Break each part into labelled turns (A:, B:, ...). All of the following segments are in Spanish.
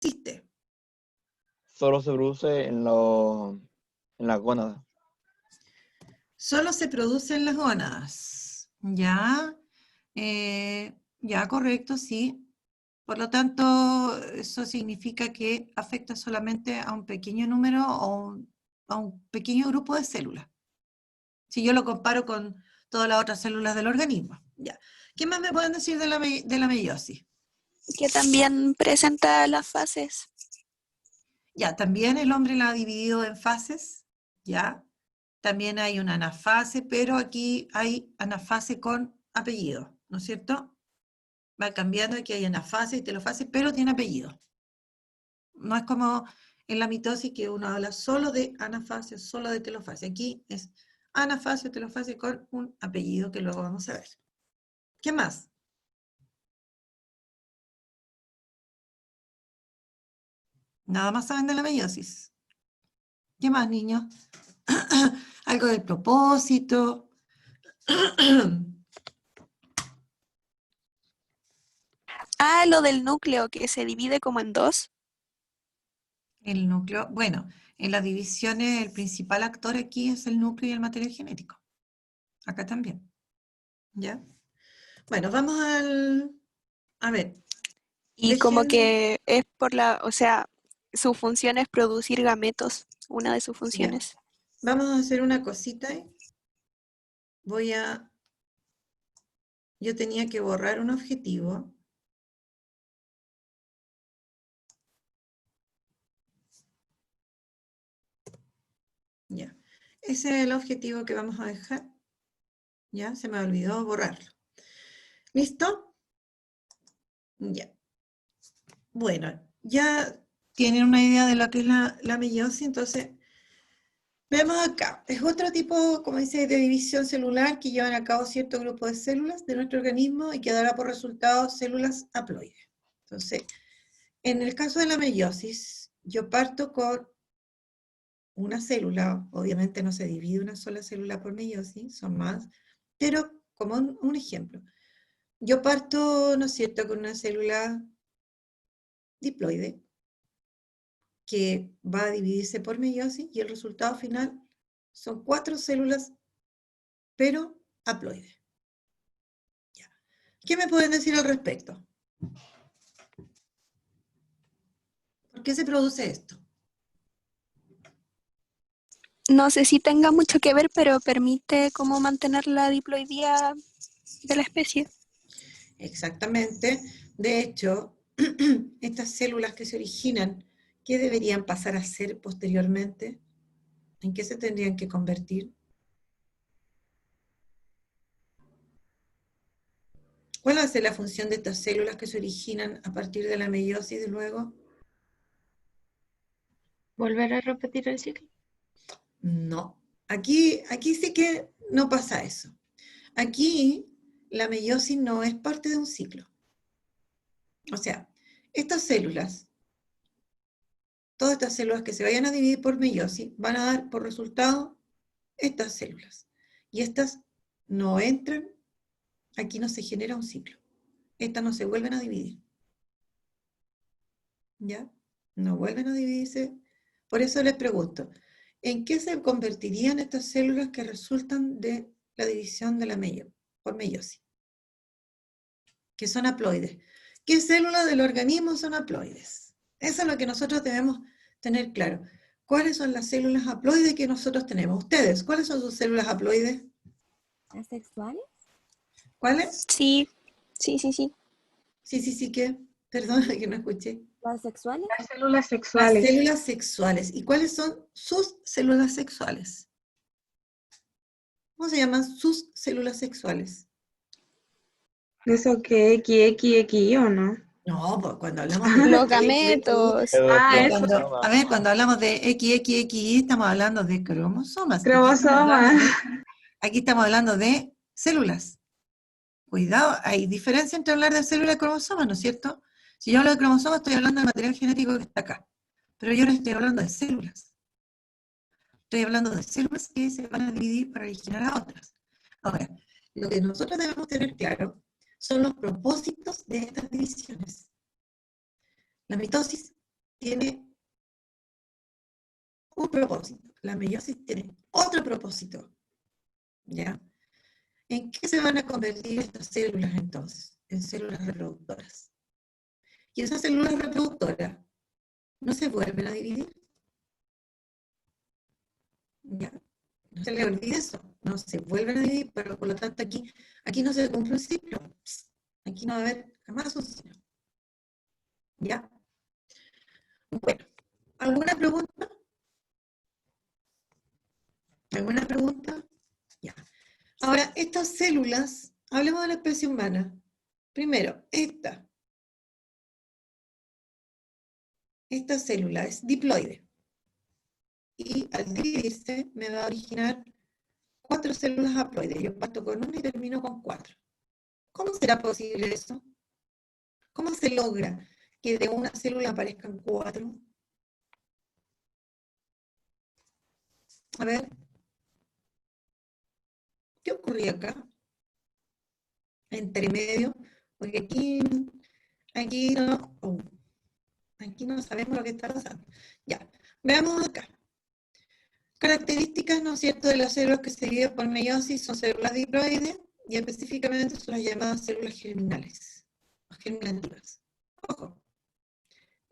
A: existe.
B: Solo se produce en las gónadas.
A: Solo se produce en las gónadas. ¿Ya? Ya, correcto, sí. Por lo tanto, eso significa que afecta solamente a un pequeño número o a un pequeño grupo de células. Si yo lo comparo con todas las otras células del organismo. Ya. ¿Qué más me pueden decir de la meiosis?
C: Que también presenta las fases.
A: Ya, también el hombre la ha dividido en fases, ¿ya? También hay una anafase, pero aquí hay anafase con apellido, ¿no es cierto? Va cambiando, aquí hay anafase y telofase, pero tiene apellido. No es como en la mitosis que uno habla solo de anafase, solo de telofase. Aquí es anafase o telofase con un apellido que luego vamos a ver. ¿Qué más? Nada más saben de la meiosis. ¿Qué más, niños? Algo del propósito.
C: Ah, lo del núcleo, que se divide como en dos.
A: El núcleo, bueno, en las divisiones el principal actor aquí es el núcleo y el material genético. Acá también. ¿Ya? Bueno, vamos a ver.
C: Y como que es por o sea, su función es producir gametos, una de sus funciones.
A: Ya. Vamos a hacer una cosita. Yo tenía que borrar un objetivo. Ya. Ese es el objetivo que vamos a dejar. Ya, se me olvidó borrarlo. ¿Listo? Ya. Bueno, ya tienen una idea de lo que es la meiosis, entonces veamos acá. Es otro tipo, como dice, de división celular que llevan a cabo cierto grupo de células de nuestro organismo y que dará por resultado células haploides. Entonces, en el caso de la meiosis, yo parto con una célula, obviamente no se divide una sola célula por meiosis, son más, pero como un ejemplo, yo parto, ¿no es cierto?, con una célula diploide que va a dividirse por meiosis y el resultado final son 4 células, pero haploides. Ya. ¿Qué me pueden decir al respecto? ¿Por qué se produce esto?
C: No sé si tenga mucho que ver, pero permite como mantener la diploidía de la especie.
A: Exactamente. De hecho, estas células que se originan, ¿qué deberían pasar a ser posteriormente? ¿En qué se tendrían que convertir? ¿Cuál va a ser la función de estas células que se originan a partir de la meiosis, de luego?
D: ¿Volver a repetir el ciclo?
A: No. Aquí sí que no pasa eso. Aquí la meiosis no es parte de un ciclo. O sea, estas células, todas estas células que se vayan a dividir por meiosis, van a dar por resultado estas células. Y estas no entran, aquí no se genera un ciclo. Estas no se vuelven a dividir. ¿Ya? No vuelven a dividirse. Por eso les pregunto, ¿en qué se convertirían estas células que resultan de la división de la por meiosis? Que son haploides. ¿Qué células del organismo son haploides? Eso es lo que nosotros debemos tener claro. ¿Cuáles son las células haploides que nosotros tenemos? Ustedes, ¿cuáles son sus células haploides?
D: ¿Las sexuales?
A: ¿Cuáles?
C: Sí.
A: Sí, ¿qué? Perdón, que no escuché.
D: ¿Las sexuales?
E: Las células
A: Las
E: sexuales.
A: células sexuales. ¿Y cuáles son sus células sexuales? ¿Cómo se llaman sus células sexuales?
E: ¿Eso que XXXI o no?
A: No, pues cuando hablamos de
C: Los
A: XXXI,
C: gametos.
E: Eso.
A: cuando hablamos de XXXI estamos hablando de cromosomas.
E: Cromosomas.
A: Aquí estamos hablando de células. Cuidado, hay diferencia entre hablar de células y cromosomas, ¿no es cierto? Si yo hablo de cromosomas, estoy hablando del material genético que está acá. Pero yo ahora estoy hablando de células. Estoy hablando de células que se van a dividir para originar a otras. Ahora, lo que nosotros debemos tener claro son los propósitos de estas divisiones. La mitosis tiene un propósito, la meiosis tiene otro propósito, ¿ya? ¿En qué se van a convertir estas células entonces? En células reproductoras. Y esas células reproductoras no se vuelven a dividir. ¿Ya? No se le olvide eso, no se vuelven a dividir, pero por lo tanto aquí no se cumple un ciclo. Aquí no va a haber jamás un ciclo. ¿Ya? Bueno, ¿alguna pregunta? ¿Alguna pregunta? Ya. Ahora, estas células, hablemos de la especie humana. Primero, esta célula es diploide. Y al dividirse me va a originar 4 células haploides. Yo parto con una y termino con 4. ¿Cómo será posible eso? ¿Cómo se logra que de una célula aparezcan 4? A ver. ¿Qué ocurría acá? Entre medio, porque aquí no sabemos lo que está pasando. Ya, veamos acá. Características, ¿no es cierto?, de las células que se dividen por meiosis son células diploides y específicamente son las llamadas células germinales, o germinativas. Ojo,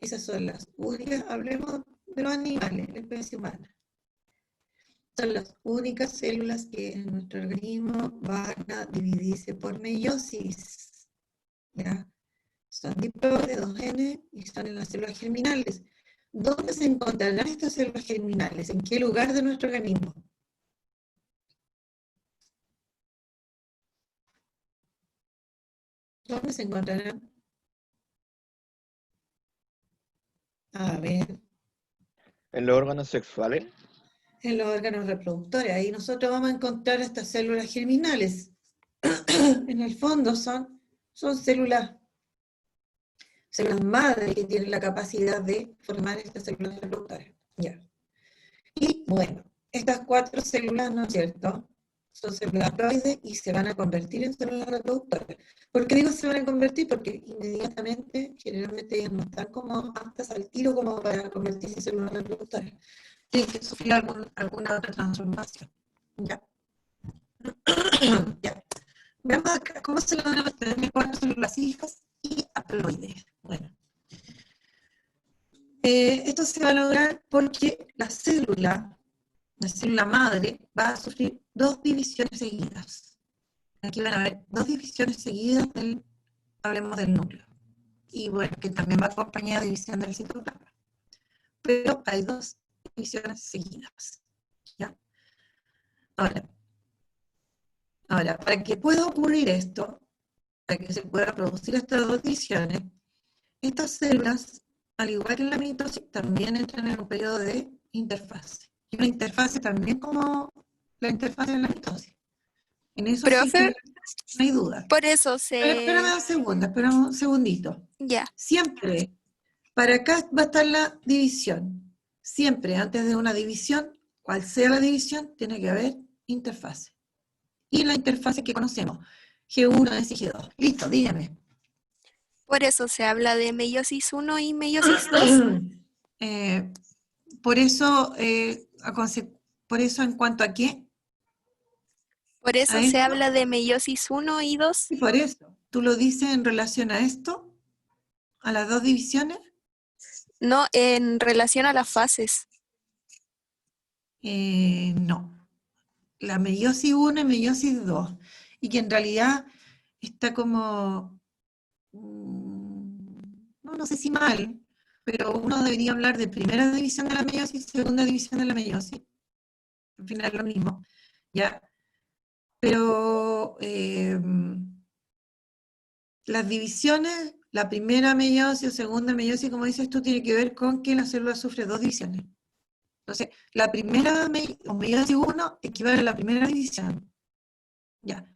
A: esas son las únicas, hablemos de los animales, la especie humana. Son las únicas células que en nuestro organismo van a dividirse por meiosis. ¿Ya? Son diploides, 2N, y están en las células germinales. ¿Dónde se encontrarán estas células germinales? ¿En qué lugar de nuestro organismo? ¿Dónde se encontrarán? A ver,
B: ¿En los órganos sexuales?
A: en los órganos reproductores. Ahí nosotros vamos a encontrar estas células germinales. En el fondo son células madre que tienen la capacidad de formar estas células reproductoras. Ya. Y bueno, estas 4 células, ¿no es cierto?, son células haploides y se van a convertir en células reproductoras. ¿Por qué digo se van a convertir? Porque inmediatamente, generalmente ellas no están como aptas al tiro como para convertirse en células reproductoras. Tienen que sufrir alguna otra transformación. ¿Ya? Ya. Veamos acá cómo se van a tener 4 células hijas y haploides. Bueno. Esto se va a lograr porque la célula madre va a sufrir 2 divisiones seguidas. Aquí van a haber 2 divisiones seguidas hablemos del núcleo. Y bueno, que también va acompañada de división del citoplasma. Pero hay 2 divisiones seguidas. ¿Ya? Ahora, para que pueda ocurrir esto, para que se pueda producir estas 2 divisiones, estas células, al igual que en la mitosis, también entran en un periodo de interfase. Y una interfase también como la interfase de la mitosis. En eso sí
C: Profe,
A: que no hay duda.
C: por eso
A: Espérame un segundito.
C: Ya,
A: Siempre, para acá va a estar la división. Siempre, antes de una división, cual sea la división, tiene que haber interfase. Y la interfase que conocemos, G1 es G2. Listo, dígame.
C: por eso se habla de meiosis 1 y meiosis 2.
A: Por eso, en cuanto a qué,
C: Por eso
A: a
C: se
A: esto,
C: habla de meiosis 1 y 2.
A: y por eso, ¿tú lo dices en relación a esto? ¿A las 2 divisiones?
C: No, en relación a las fases.
A: No. La meiosis 1 y meiosis 2. Y que en realidad está como, no sé si mal, pero uno debería hablar de primera división de la meiosis y segunda división de la meiosis. Al final es lo mismo, ¿ya? Pero las divisiones, la primera meiosis o segunda meiosis, como dices tú, tiene que ver con que la célula sufre 2 divisiones. Entonces, la primera meiosis 1 equivale a la primera división. Ya.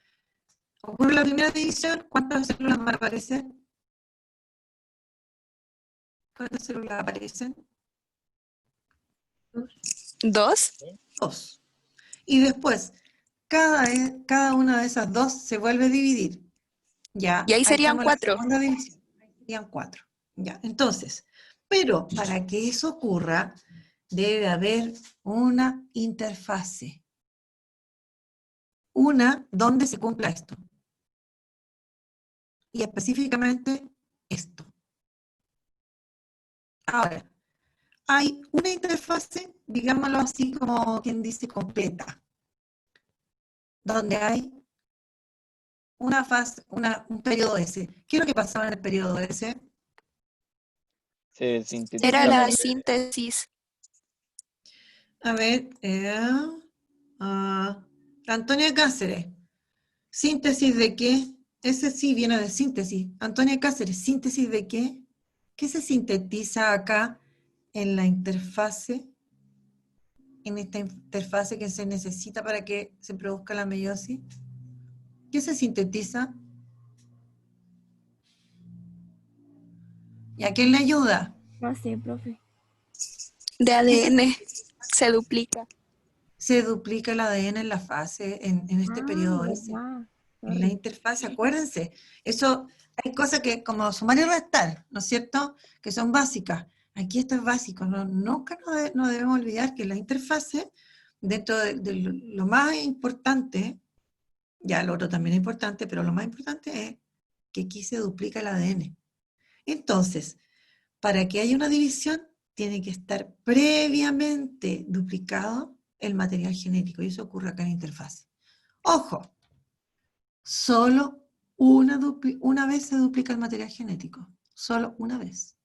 A: Ocurre la primera división, ¿cuántas células van a aparecer? ¿Cuántas células aparecen?
C: 2.
A: 2. Y después, cada una de esas 2 se vuelve a dividir. Ya,
C: Y ahí serían
A: estamos en la
C: 4.
A: segunda división. Ahí serían 4. Ya, entonces, Pero para que eso ocurra, debe haber una interfase. Una donde se cumpla esto. Y específicamente esto. Ahora, hay una interfase, digámoslo así como quien dice completa, donde hay una fase, un periodo S. ¿Qué es lo que pasaba en el periodo S?
B: Se sintetiza.
C: Era la síntesis.
A: A ver, Antonia Cáceres. ¿Síntesis de qué? Ese sí viene de síntesis. Antonia Cáceres, ¿síntesis de qué? ¿Qué se sintetiza acá en la interfase? En esta interfase que se necesita para que se produzca la meiosis. ¿Qué se sintetiza? ¿Y a quién le ayuda?
D: No sé, profe.
C: De ADN se duplica.
A: Se duplica el ADN en la fase, en este periodo S.
D: ¿Verdad?
A: En la interfase, acuérdense. Eso, hay cosas que como sumar y restar, ¿no es cierto? Que son básicas. Aquí esto es básico. Nunca nos debemos olvidar que la interfase, dentro de lo más importante, ya lo otro también es importante, pero lo más importante es que aquí se duplica el ADN. Entonces, para que haya una división, tiene que estar previamente duplicado el material genético, y eso ocurre acá en la interfase. ¡Ojo! Solo una vez se duplica el material genético. Solo una vez.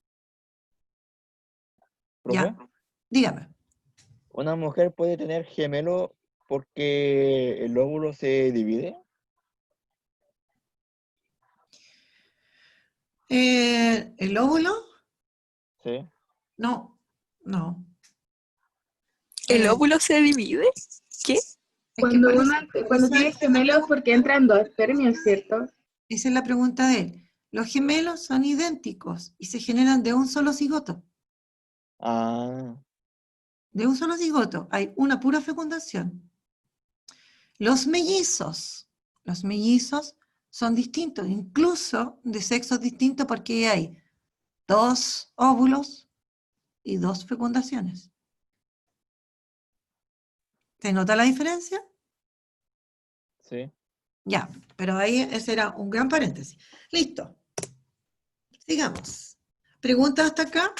B: ¿Profe?
A: ¿Ya? Dígame.
B: ¿Una mujer puede tener gemelo porque el óvulo se divide?
A: ¿El óvulo?
B: Sí.
A: No, no.
C: ¿El
A: Eh,
C: óvulo se divide? ¿Qué?
A: es que
E: Cuando
A: por
E: uno,
A: eso-
E: cuando
A: esa
E: tiene gemelos, porque entran dos espermios, ¿cierto?
A: es la pregunta de él. Los gemelos son idénticos y se generan de un solo cigoto.
B: Ah,
A: De un solo cigoto. Hay una pura fecundación. Los mellizos son distintos, incluso de sexos distintos, porque hay 2 óvulos y 2 fecundaciones. ¿Se nota la diferencia?
B: sí.
A: Ya, pero ahí ese era un gran paréntesis. Listo. Sigamos. ¿Preguntas hasta acá?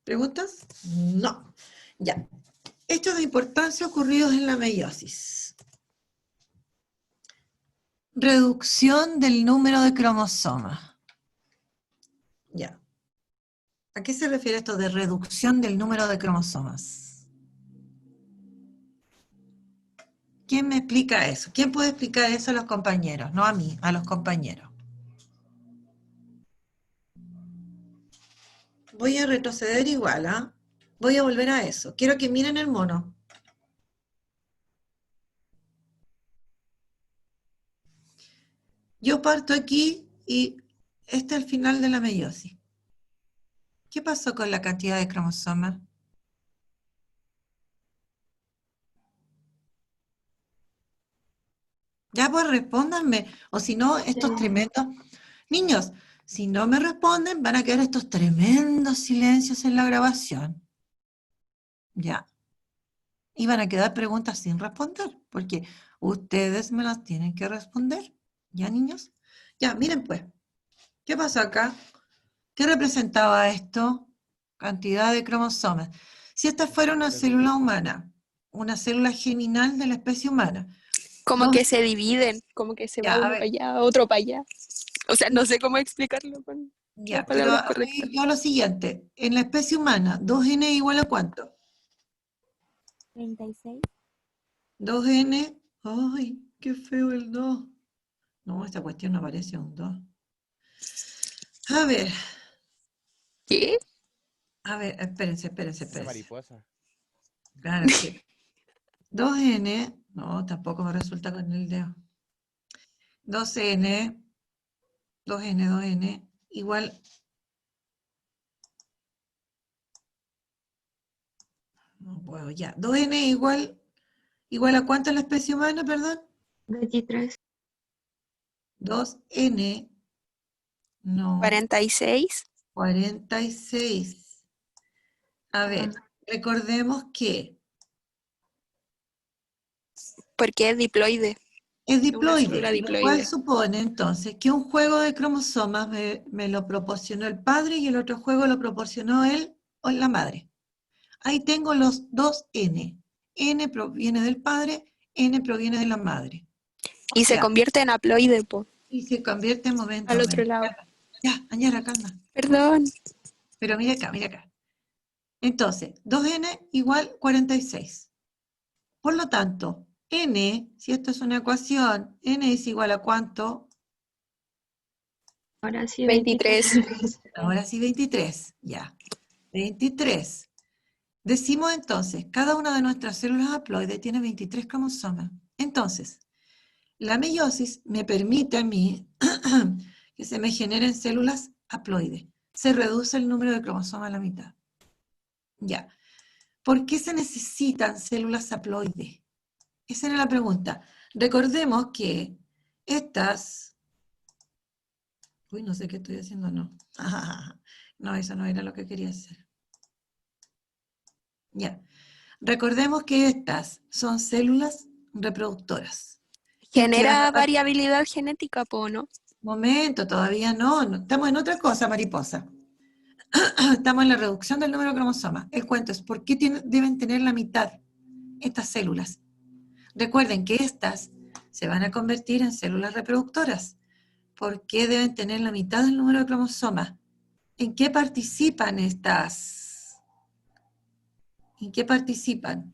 A: ¿Preguntas? No. Ya. Hechos de importancia ocurridos en la meiosis. Reducción del número de cromosomas. Ya. ¿A qué se refiere esto de reducción del número de cromosomas? ¿Quién me explica eso? ¿Quién puede explicar eso a los compañeros? No a mí, a los compañeros. Voy a retroceder igual, ¿ah? Voy a volver a eso. Quiero que miren el mono. Yo parto aquí y este es el final de la meiosis. ¿Qué pasó con la cantidad de cromosomas? Ya pues respóndanme, o si no, estos tremendos... Niños, si no me responden, van a quedar estos tremendos silencios en la grabación. Ya. Y van a quedar preguntas sin responder, porque ustedes me las tienen que responder. ¿Ya, niños? Ya, miren pues. ¿Qué pasó acá? ¿Qué representaba esto? Cantidad de cromosomas. Si esta fuera una célula humana, una célula geminal de la especie humana.
C: Como
A: Dos-
C: que se dividen, como que se
A: Ya,
C: va
A: a
C: uno
A: ver.
C: para allá, otro para allá. O sea, no sé cómo explicarlo con las
A: Ya, pero
C: palabras
A: a ver,
C: correctas.
A: yo lo siguiente. En la especie humana, 2n igual a ¿cuánto?
D: 36.
A: 2n. Ay, qué feo el 2. No, esta cuestión no aparece un 2. A
C: ¿Qué?
A: ver, espérense.
F: Esa mariposa.
A: Claro, es que 2n, no, tampoco me resulta con el dedo. 2n, 2n, igual. No puedo, ya. 2n igual a ¿cuánto en la especie humana, perdón?
E: 23.
A: 2n No,
C: 46.
A: 46. A ver, recordemos que
C: Porque es diploide.
A: es
C: Una
A: diploide,
C: célula
A: lo cual
C: diploide.
A: supone entonces que un juego de cromosomas me lo proporcionó el padre y el otro juego lo proporcionó él o la madre. Ahí tengo los dos N. N proviene del padre, N proviene de la madre. O
C: Y se
A: sea,
C: convierte en haploide, po,
A: y se convierte en momento.
C: al otro lado.
A: Ya, Añara, calma.
C: Perdón.
A: Pero mira acá, mira acá. Entonces, 2N igual 46. Por lo tanto, N, si esto es una ecuación, N es igual a ¿cuánto?
E: Ahora sí,
C: 23.
E: 23.
A: Ahora sí, 23. Ya. 23. Decimos entonces, cada una de nuestras células haploides tiene 23 cromosomas. Entonces, la meiosis me permite a mí que se me generen células haploides. Se reduce el número de cromosomas a la mitad. Ya. ¿Por qué se necesitan células haploides? Esa era la pregunta. Recordemos que estas... Uy, no sé qué estoy haciendo, no. No, eso no era lo que quería hacer. Ya. Recordemos que estas son células reproductoras.
C: Genera variabilidad genética, po, ¿no?
A: Momento, todavía no. Estamos en otra cosa, mariposa. Estamos en la reducción del número de cromosomas. El cuento es, ¿por qué deben tener la mitad estas células? Recuerden que estas se van a convertir en células reproductoras. ¿Por qué deben tener la mitad del número de cromosomas? ¿En qué participan estas? ¿En qué participan?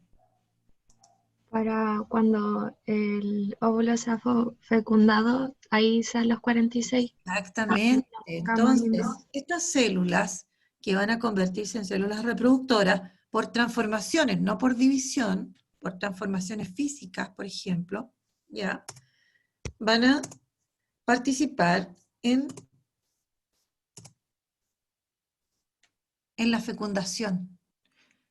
E: Para cuando el óvulo sea fecundado, ahí sean los 46.
A: Exactamente. Entonces, estas células que van a convertirse en células reproductoras por transformaciones, no por división, por transformaciones físicas, por ejemplo, ya, van a participar en la fecundación.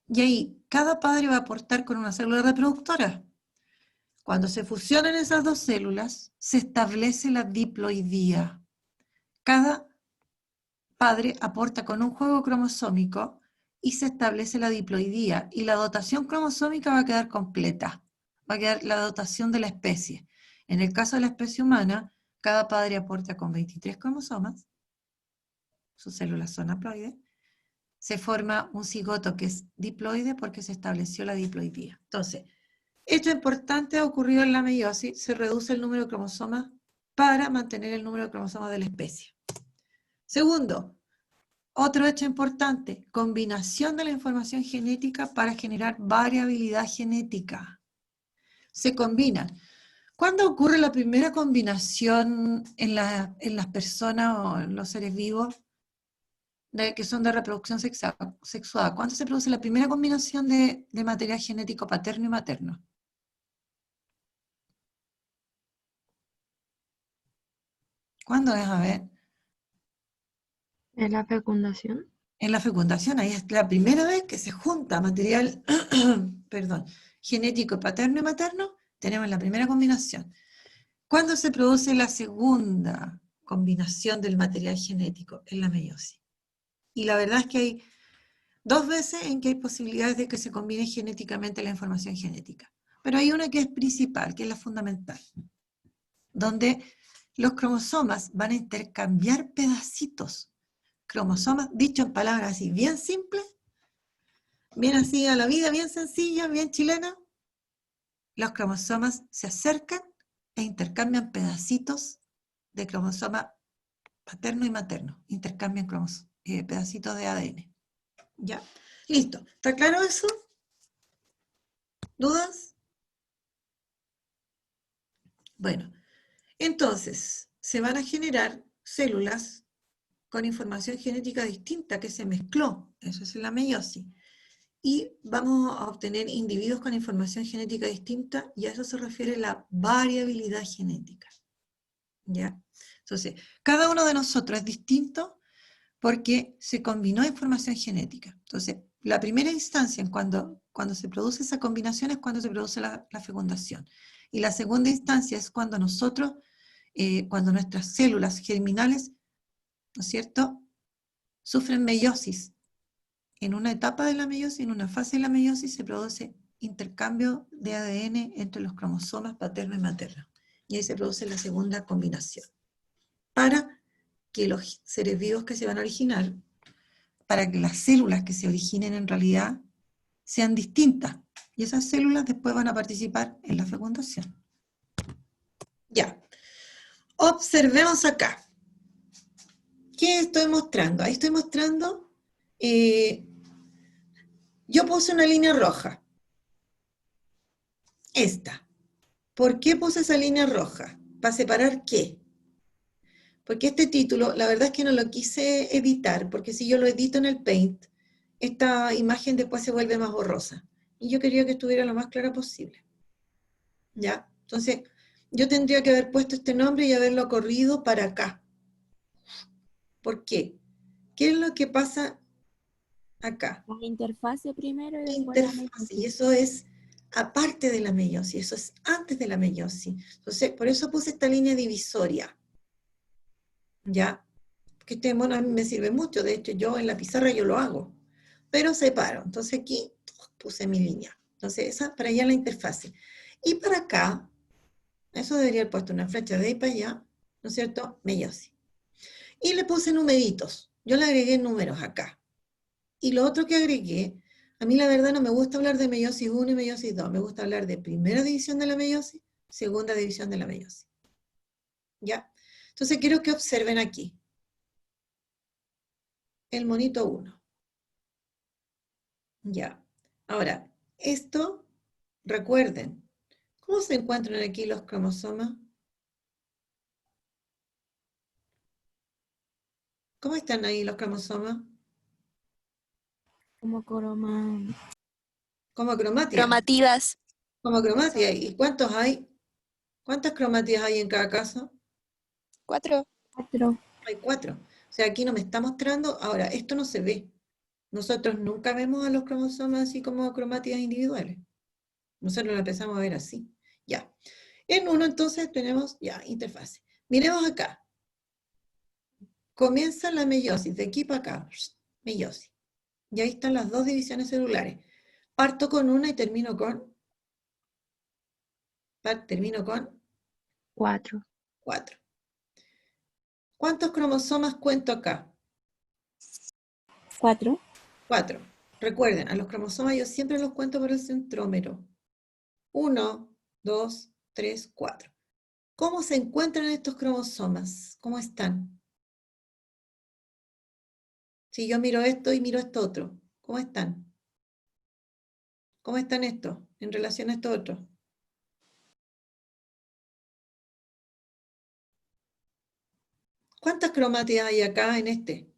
A: Y ahí, cada padre va a aportar con una célula reproductora. Cuando se fusionan esas dos células, se establece la diploidía. Cada padre aporta con un juego cromosómico y se establece la diploidía. Y la dotación cromosómica va a quedar completa. Va a quedar la dotación de la especie. En el caso de la especie humana, cada padre aporta con 23 cromosomas. Sus células son haploides. Se forma un cigoto que es diploide porque se estableció la diploidía. Entonces, hecho importante ha ocurrido en la meiosis, se reduce el número de cromosomas para mantener el número de cromosomas de la especie. Segundo, otro hecho importante, combinación de la información genética para generar variabilidad genética. Se combinan. ¿Cuándo ocurre la primera combinación en las personas o en los seres vivos que son de reproducción sexuada? ¿Cuándo se produce la primera combinación de material genético paterno y materno? ¿Cuándo es? A ver.
E: ¿En la fecundación?
A: En la fecundación, ahí es la primera vez que se junta material perdón, genético paterno y materno, tenemos la primera combinación. ¿Cuándo se produce la segunda combinación del material genético? En la meiosis. Y la verdad es que hay dos veces en que hay posibilidades de que se combine genéticamente la información genética. Pero hay una que es principal, que es la fundamental, donde los cromosomas van a intercambiar pedacitos. Cromosomas, dicho en palabras así, bien simples, bien así a la vida, bien sencilla, bien chilena, los cromosomas se acercan e intercambian pedacitos de cromosoma paterno y materno, intercambian pedacitos de ADN. ¿Ya? Listo. ¿Está claro eso? ¿Dudas? Bueno, entonces se van a generar células con información genética distinta que se mezcló, eso es la meiosis. Y vamos a obtener individuos con información genética distinta, y a eso se refiere la variabilidad genética. ¿Ya? Entonces, cada uno de nosotros es distinto porque se combinó información genética. Entonces, la primera instancia en cuando se produce esa combinación es cuando se produce la fecundación. Y la segunda instancia es cuando nosotros, cuando nuestras células germinales ¿no es cierto?, sufren meiosis. En una etapa de la meiosis, en una fase de la meiosis, se produce intercambio de ADN entre los cromosomas paterno y materno. Y ahí se produce la segunda combinación. Para que los seres vivos que se van a originar, para que las células que se originen en realidad sean distintas. Y esas células después van a participar en la fecundación. Ya. Observemos acá. ¿Qué estoy mostrando? Ahí estoy mostrando, yo puse una línea roja. Esta. ¿Por qué puse esa línea roja? ¿Para separar qué? Porque este título, la verdad es que no lo quise editar, porque si yo lo edito en el Paint, esta imagen después se vuelve más borrosa. Y yo quería que estuviera lo más clara posible. ¿Ya? Entonces, yo tendría que haber puesto este nombre y haberlo corrido para acá. ¿Por qué? ¿Qué es lo que pasa acá?
D: La interfase primero y después la
A: Interfase, y eso es aparte de la meiosis, eso es antes de la meiosis. Entonces, por eso puse esta línea divisoria. ¿Ya? Porque este mono a mí me sirve mucho, de hecho yo en la pizarra yo lo hago, pero separo. Entonces aquí puse mi línea. Entonces esa para allá la interfase. Y para acá, eso debería haber puesto una flecha de ahí para allá, ¿no es cierto? Meiosis. Y le puse numeritos. Yo le agregué números acá. Y lo otro que agregué, a mí la verdad no me gusta hablar de meiosis 1 y meiosis 2, me gusta hablar de primera división de la meiosis, segunda división de la meiosis. ¿Ya? Entonces quiero que observen aquí. El monito 1. Ya. Ahora, esto, recuerden, ¿cómo se encuentran aquí los cromosomas? ¿Cómo están ahí los cromosomas?
D: como croma.
A: Como cromátidas.
C: Cromátidas.
A: Como cromátidas. ¿Y cuántos hay? ¿Cuántas cromátidas hay en cada caso?
C: 4.
D: 4.
A: Hay 4. O sea, aquí no me está mostrando. Ahora, esto no se ve. Nosotros nunca vemos a los cromosomas así como cromátidas individuales. Nosotros lo empezamos a ver así. Ya. En uno entonces tenemos ya interfase. Miremos acá. Comienza la meiosis, de aquí para acá. Meiosis. Y ahí están las dos divisiones celulares. Parto con una y termino con
E: 4.
A: 4. ¿Cuántos cromosomas cuento acá?
D: 4.
A: 4. Recuerden, a los cromosomas yo siempre los cuento por el centrómero. 1, 2, 3, 4. ¿Cómo se encuentran estos cromosomas? ¿Cómo están? Si yo miro esto y miro esto otro, ¿cómo están? ¿Cómo están estos en relación a esto otro? ¿Cuántas cromátidas hay acá en este?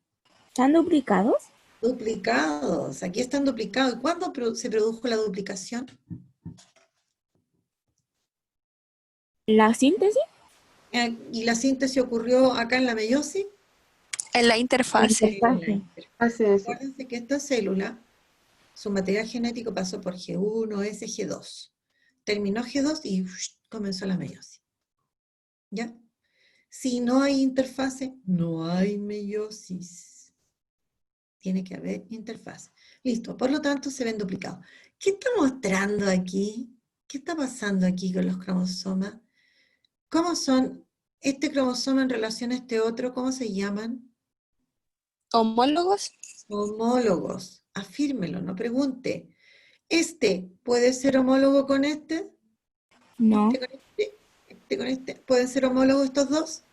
D: ¿Están duplicados?
A: Duplicados. Aquí están duplicados. ¿Y cuándo se produjo la duplicación?
D: ¿La síntesis?
A: ¿Y la síntesis ocurrió acá en la meiosis?
C: En la interfase.
D: Interfase.
A: Acuérdense que esta célula, su material genético pasó por G1, S, G2. Terminó G2 y comenzó la meiosis. ¿Ya? Si no hay interfase, no hay meiosis. Tiene que haber interfase. Listo, por lo tanto se ven duplicados. ¿Qué está mostrando aquí? ¿Qué está pasando aquí con los cromosomas? ¿Cómo son este cromosoma en relación a este otro? ¿Cómo se llaman?
C: Homólogos.
A: Homólogos. Afírmelo, no pregunte. ¿Este puede ser homólogo con este?
D: No.
A: ¿Este con este? ¿Este con este? ¿Pueden ser homólogos estos dos?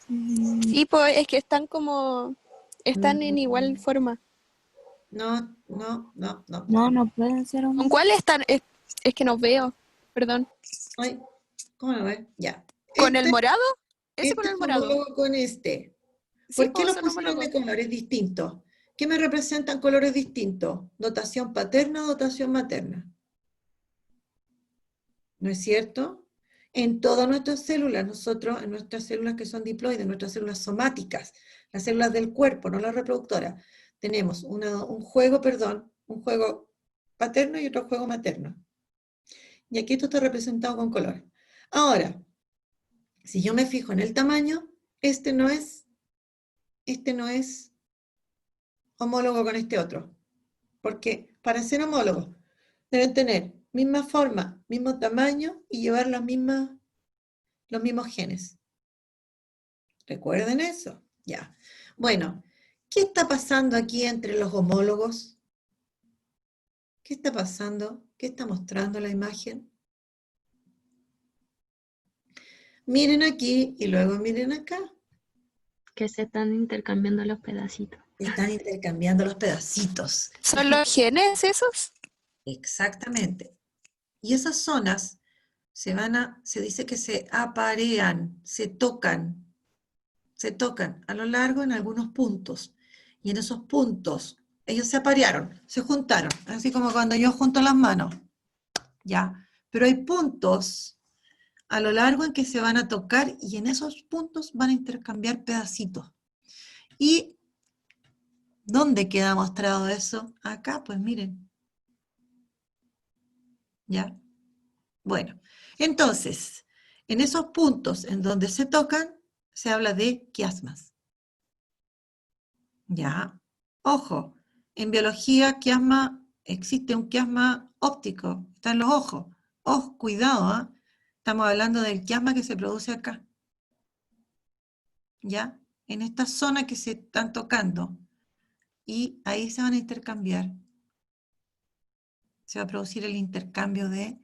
C: Y pues es que están como. Están en igual forma.
A: No, no, no, no.
D: No, no pueden ser
C: ¿Con
D: homólogos.
C: cuál están? Es que no veo. Perdón.
A: Ay, ¿cómo lo ves? Ya.
C: ¿Con el morado? Ese con
A: Este
C: el
A: es
C: morado.
A: homólogo con este.
C: Sí,
A: ¿Por qué
C: pues
A: los
C: son
A: pusieron
C: homólogos.
A: de colores distintos? ¿Qué me representan colores distintos? ¿Dotación paterna o dotación materna? ¿No es cierto? En todas nuestras células, nosotros, en nuestras células que son diploides, nuestras células somáticas, las células del cuerpo, no las reproductoras, tenemos un juego paterno y otro juego materno. Y aquí esto está representado con color. Ahora, si yo me fijo en el tamaño, este no es este no es homólogo con este otro. Porque para ser homólogos deben tener misma forma, mismo tamaño y llevar los mismos genes. ¿Recuerden eso? Ya. Bueno, ¿qué está pasando aquí entre los homólogos? ¿Qué está pasando? ¿Qué está mostrando la imagen? Miren aquí y luego miren acá.
E: Que se están intercambiando los pedacitos.
A: Están intercambiando los pedacitos.
C: ¿Son los genes esos?
A: Exactamente. Y esas zonas se dice que se aparean, se tocan a lo largo en algunos puntos. Y en esos puntos, ellos se aparearon, se juntaron, así como cuando yo junto las manos. ¿Ya? Pero hay puntos a lo largo en que se van a tocar y en esos puntos van a intercambiar pedacitos. ¿Y dónde queda mostrado eso? Acá, pues miren. ¿Ya? Bueno, entonces, en esos puntos en donde se tocan, se habla de quiasmas. ¿Ya? Ojo, en biología existe un quiasma óptico, está en los ojos. Ojo, cuidado, ¿ah? Estamos hablando del quiasma que se produce acá. ¿Ya? En esta zona que se están tocando. Y ahí se van a intercambiar. Se va a producir el intercambio de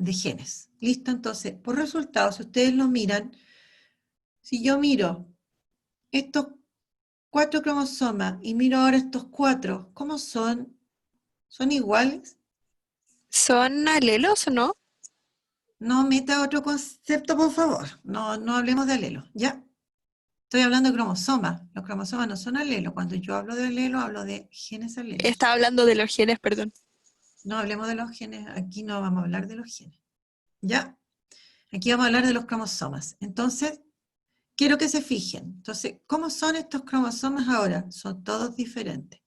A: genes. ¿Listo? Entonces, por resultado, si ustedes lo miran, si yo miro estos 4 cromosomas y miro ahora estos 4, ¿cómo son? ¿Son iguales?
C: ¿Son alelos o no?
A: No meta otro concepto, por favor. No hablemos de alelos, ¿ya? Estoy hablando de cromosomas. Los cromosomas no son alelos. Cuando yo hablo de alelos, hablo de genes alelos.
C: Estaba hablando de los genes, perdón.
A: No hablemos de los genes. Aquí no vamos a hablar de los genes. ¿Ya? Aquí vamos a hablar de los cromosomas. Entonces, quiero que se fijen. Entonces, ¿cómo son estos cromosomas ahora? Son todos diferentes.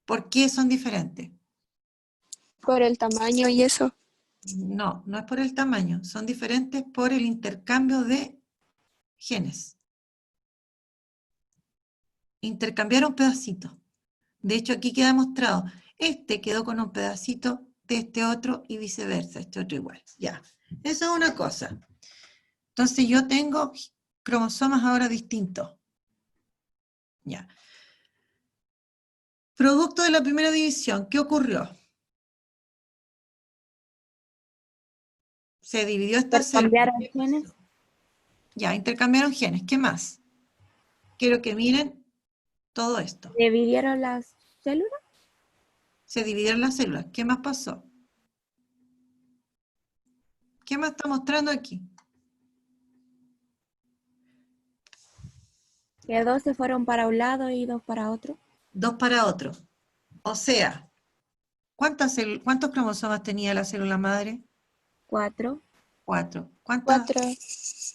A: ¿Por qué son diferentes?
C: Por el tamaño y eso.
A: No es por el tamaño. Son diferentes por el intercambio de genes. Intercambiaron pedacitos. De hecho, aquí queda mostrado. Este quedó con un pedacito de este otro y viceversa. Este otro igual. Ya. Eso es una cosa. Entonces yo tengo cromosomas ahora distintos. Ya. Producto de la primera división, ¿qué ocurrió? Se dividió esta célula.
D: Cambiaron genes.
A: Ya, intercambiaron genes. ¿Qué más? Quiero que miren todo esto.
D: Dividieron las células.
A: Se dividieron las células. ¿Qué más pasó? ¿Qué más está mostrando aquí?
D: Que 2 se fueron para un lado y 2 para otro.
A: 2 para otro. O sea, ¿cuántos cromosomas tenía la célula madre?
D: 4,
A: 4.
C: 4,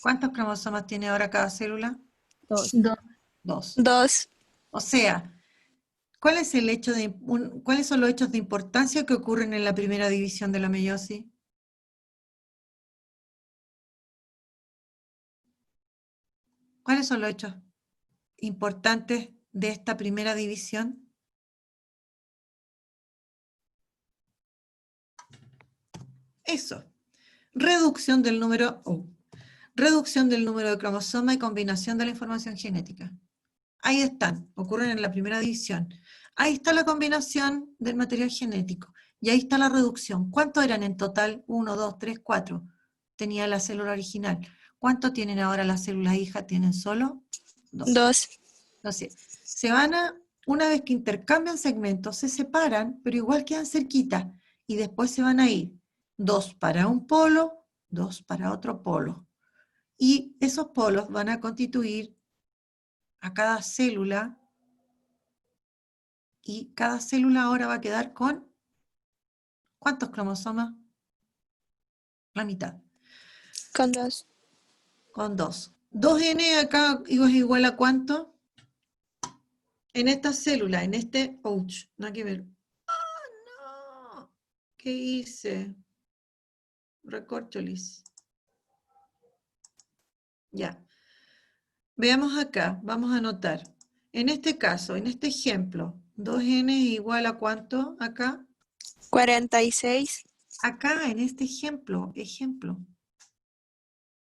A: ¿Cuántos cromosomas tiene ahora cada célula?
D: 2.
A: 2.
C: 2,
A: O sea, ¿cuáles son los hechos de importancia que ocurren en la primera división de la meiosis? ¿Cuáles son los hechos importantes de esta primera división? Eso. Reducción del número de cromosomas y combinación de la información genética. Ahí están, ocurren en la primera división. Ahí está la combinación del material genético. Y ahí está la reducción. ¿Cuántos eran en total? 1, 2, 3, 4. Tenía la célula original. ¿Cuánto tienen ahora las células hijas? ¿Tienen solo? 2.
C: 2.
A: Entonces, una vez que intercambian segmentos, se separan, pero igual quedan cerquita. Y después se van a ir 2 para un polo, 2 para otro polo. Y esos polos van a constituir a cada célula, y cada célula ahora va a quedar con ¿cuántos cromosomas? La mitad.
C: Con 2.
A: Con 2. 2N acá es igual a ¿cuánto? En esta célula, en este, ouch, nada que ver. ¡Ah, no! ¿Qué hice? Recorcholis. Ya. Veamos acá, vamos a anotar. En este caso, en este ejemplo, 2n es igual a ¿cuánto acá?
C: 46.
A: Acá, en este ejemplo,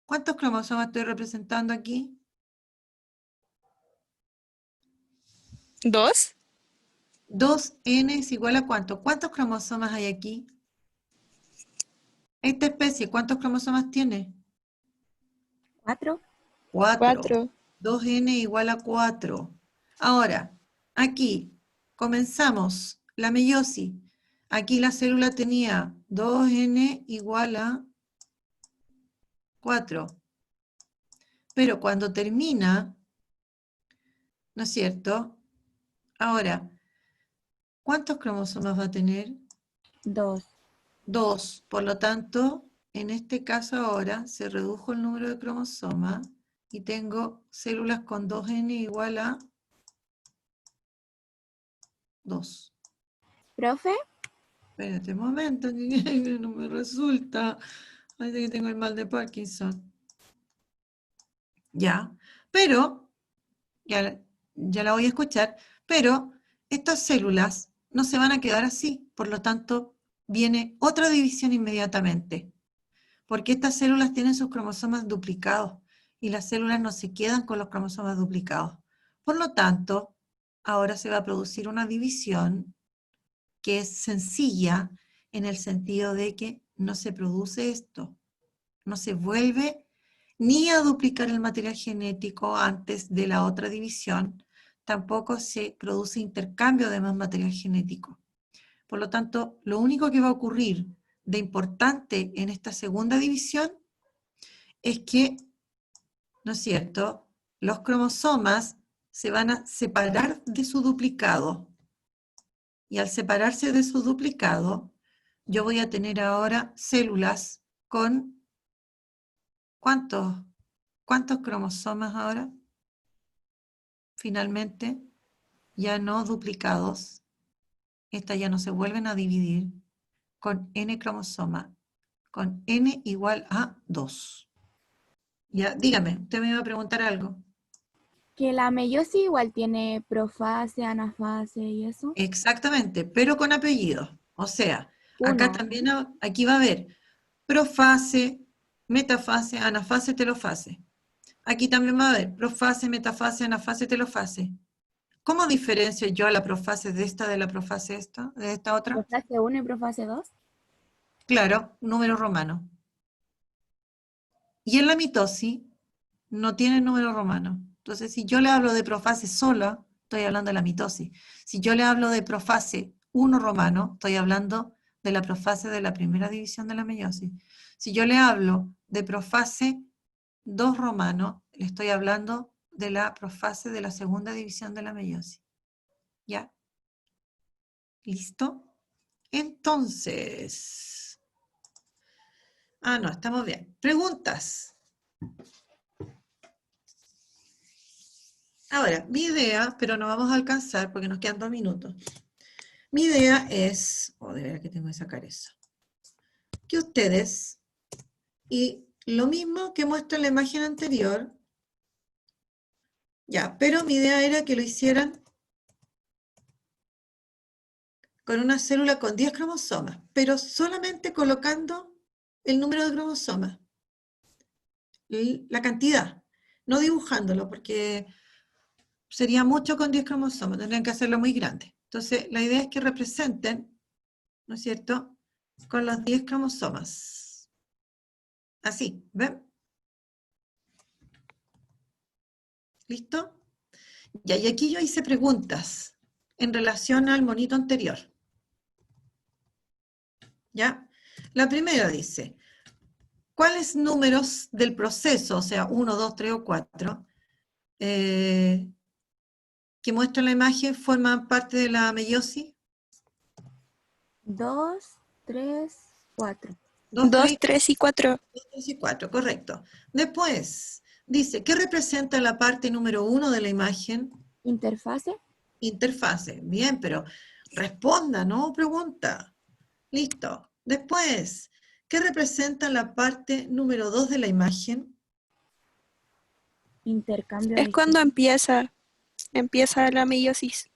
A: ¿cuántos cromosomas estoy representando aquí?
C: 2.
A: 2n es igual a ¿cuánto? ¿Cuántos cromosomas hay aquí? Esta especie, ¿cuántos cromosomas tiene?
D: 4.
A: 4.
C: 4.
A: 2n igual a 4. Ahora, aquí comenzamos la meiosis. Aquí la célula tenía 2n igual a 4. Pero cuando termina, ¿no es cierto? Ahora, ¿cuántos cromosomas va a tener?
D: 2.
A: 2. Por lo tanto, en este caso ahora se redujo el número de cromosomas y tengo células con 2n igual a 2.
D: Profe,
A: Espérate un momento, que no me resulta. Parece que tengo el mal de Parkinson. Ya, pero, ya la voy a escuchar, pero estas células no se van a quedar así. Por lo tanto, viene otra división inmediatamente. Porque estas células tienen sus cromosomas duplicados y las células no se quedan con los cromosomas duplicados. Por lo tanto, ahora se va a producir una división que es sencilla en el sentido de que no se produce esto, no se vuelve ni a duplicar el material genético antes de la otra división, tampoco se produce intercambio de más material genético. Por lo tanto, lo único que va a ocurrir de importante en esta segunda división es que, ¿no es cierto?, los cromosomas se van a separar de su duplicado. Y al separarse de su duplicado, yo voy a tener ahora células con ¿cuántos cromosomas ahora? Finalmente, ya no duplicados. Estas ya no se vuelven a dividir con n cromosomas, con n igual a 2. Ya, dígame, usted me iba a preguntar algo.
D: que la meiosis igual tiene profase, anafase y eso.
A: Exactamente, pero con apellido. O sea, acá
D: Uno.
A: también, aquí va a haber profase, metafase, anafase, telofase. Aquí también va a haber profase, metafase, anafase, telofase. ¿Cómo diferencio yo a la profase de esta, de la profase esta, de esta otra?
D: Profase 1 y profase 2.
A: Claro, número romano. Y en la mitosis no tiene número romano. Entonces, si yo le hablo de profase sola, estoy hablando de la mitosis. Si yo le hablo de profase 1 romano, estoy hablando de la profase de la primera división de la meiosis. Si yo le hablo de profase 2 romano, le estoy hablando de la profase de la segunda división de la meiosis. ¿Ya? ¿Listo? Entonces... no, estamos bien. Preguntas. Ahora, mi idea, pero no vamos a alcanzar porque nos quedan 2 minutos. Mi idea es, de verdad que tengo que sacar eso, que ustedes, y lo mismo que muestra la imagen anterior, ya, pero mi idea era que lo hicieran con una célula con 10 cromosomas, pero solamente colocando el número de cromosomas, la cantidad, no dibujándolo, porque sería mucho con 10 cromosomas, tendrían que hacerlo muy grande. Entonces, la idea es que representen, ¿no es cierto?, con los 10 cromosomas. Así, ¿ven? ¿Listo? Ya, y aquí yo hice preguntas en relación al monito anterior. ¿Ya? La primera dice, ¿cuáles números del proceso, o sea, 1, 2, 3 o 4, que muestra la imagen, forman parte de la meiosis?
D: 2, 3, 4.
A: 2, 3
C: 2, 3 y 4.
A: y 4, correcto. Después, dice, ¿qué representa la parte número 1 de la imagen?
D: Interfase.
A: Interfase. Bien, pero responda, no pregunta. Listo. Después, ¿qué representa la parte número 2 de la imagen?
D: Intercambio
C: Es
D: de
C: cuando empieza la meiosis.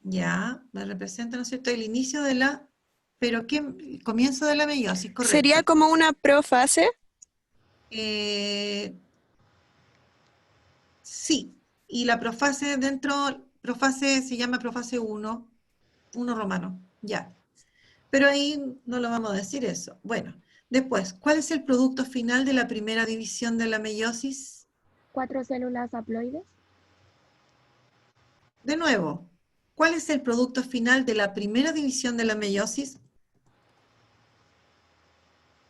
A: Ya, me representa, ¿no es cierto?, el inicio de la, pero ¿qué? El comienzo de la meiosis,
C: Sería
A: correcto.
C: como una profase.
A: Sí, y la profase dentro, profase se llama profase 1 romano, ya. Pero ahí no lo vamos a decir eso. Bueno, después, ¿cuál es el producto final de la primera división de la meiosis?
D: 4 células haploides.
A: De nuevo, ¿cuál es el producto final de la primera división de la meiosis?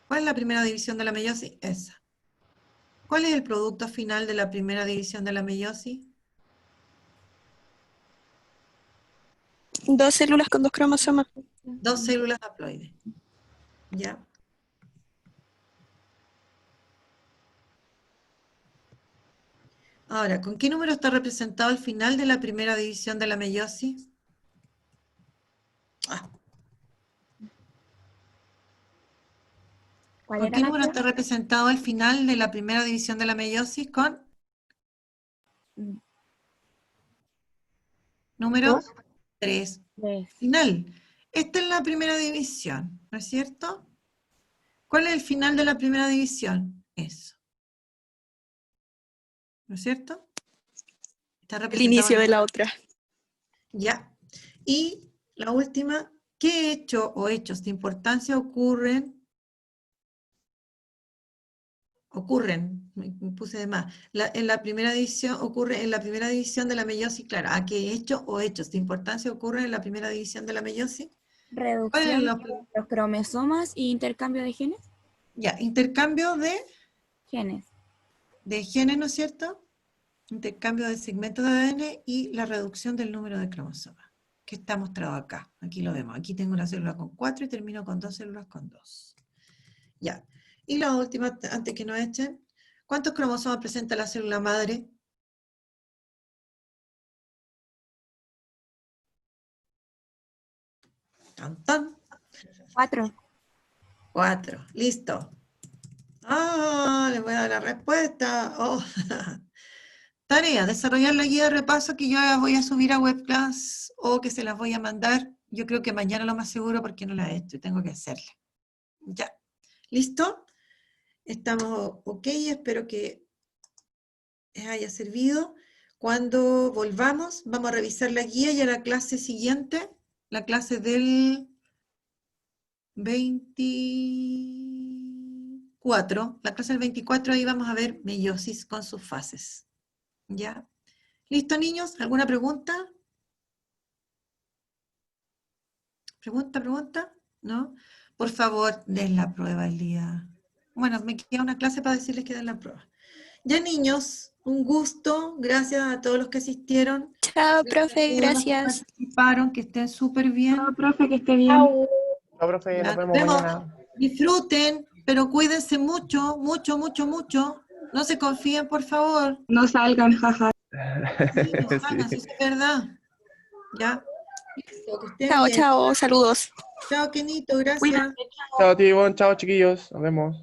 A: ¿Cuál es la primera división de la meiosis? Esa. ¿Cuál es el producto final de la primera división de la meiosis?
C: 2 células con 2 cromosomas.
A: 2 células haploides. ¿Ya? Ahora, ¿con qué número está representado el final de la primera división de la meiosis?
D: ¿Cuál
A: ¿Con
D: era
A: qué
D: la
A: número está
D: pregunta?
A: representado el final de la primera división de la meiosis? Con número
E: Dos.
A: 3.
D: Tres.
A: Final. Esta es la primera división, ¿no es cierto? ¿Cuál es el final de la primera división? Eso. ¿No es cierto? Está
C: El
A: representado
C: inicio
A: en
C: de la otra.
A: Ya. Y la última, ¿qué hecho o hechos de importancia me puse de más, en la primera división, ocurre en la primera división de la meiosis, claro, ¿a qué hecho o hechos de importancia ocurren en la primera división de la meiosis? ¿Cuál es
D: Reducción de los cromosomas y intercambio de genes.
A: ya, intercambio
D: Genes.
A: de genes, ¿no es cierto? Intercambio de segmentos de ADN y la reducción del número de cromosomas, que está mostrado acá. Aquí lo vemos. Aquí tengo una célula con 4 y termino con 2 células con 2. Ya. Y la última, antes que nos echen, ¿cuántos cromosomas presenta la célula madre? Tan, tan.
D: 4.
A: 4. Listo. Ah, les voy a dar la respuesta. Oh. Tarea, desarrollar la guía de repaso que yo las voy a subir a webclass o que se las voy a mandar. Yo creo que mañana lo más seguro porque no la he hecho y tengo que hacerla. Ya. ¿Listo? Estamos ok, espero que les haya servido. Cuando volvamos, vamos a revisar la guía y a la clase siguiente, la clase del 24. La clase del 24, ahí vamos a ver meiosis con sus fases. ¿Ya? ¿Listo, niños? ¿Alguna pregunta? ¿Pregunta? ¿No? Por favor, den la prueba el día. Bueno, me queda una clase para decirles que den la prueba. Ya, niños, un gusto. Gracias a todos los que asistieron.
C: Chao,
A: Gracias a
C: profe,
A: todos los que
C: gracias.
A: participaron, que estén súper bien.
E: Profe, que esté bien.
F: Chao, profe,
A: Ya,
F: nos
A: nos
F: vemos
A: vemos.
F: mañana.
A: Disfruten, pero cuídense mucho, mucho, mucho, mucho. No se confíen, por favor.
E: No salgan, jaja.
A: Sí, no salgan,
F: Sí.
A: si es verdad. Ya. Listo, que estén
C: Chao,
A: bien.
C: chao, saludos.
A: Chao, Kenito,
E: Cuídate.
A: gracias.
F: Chao, tío Ivonne, chao, chiquillos, nos vemos.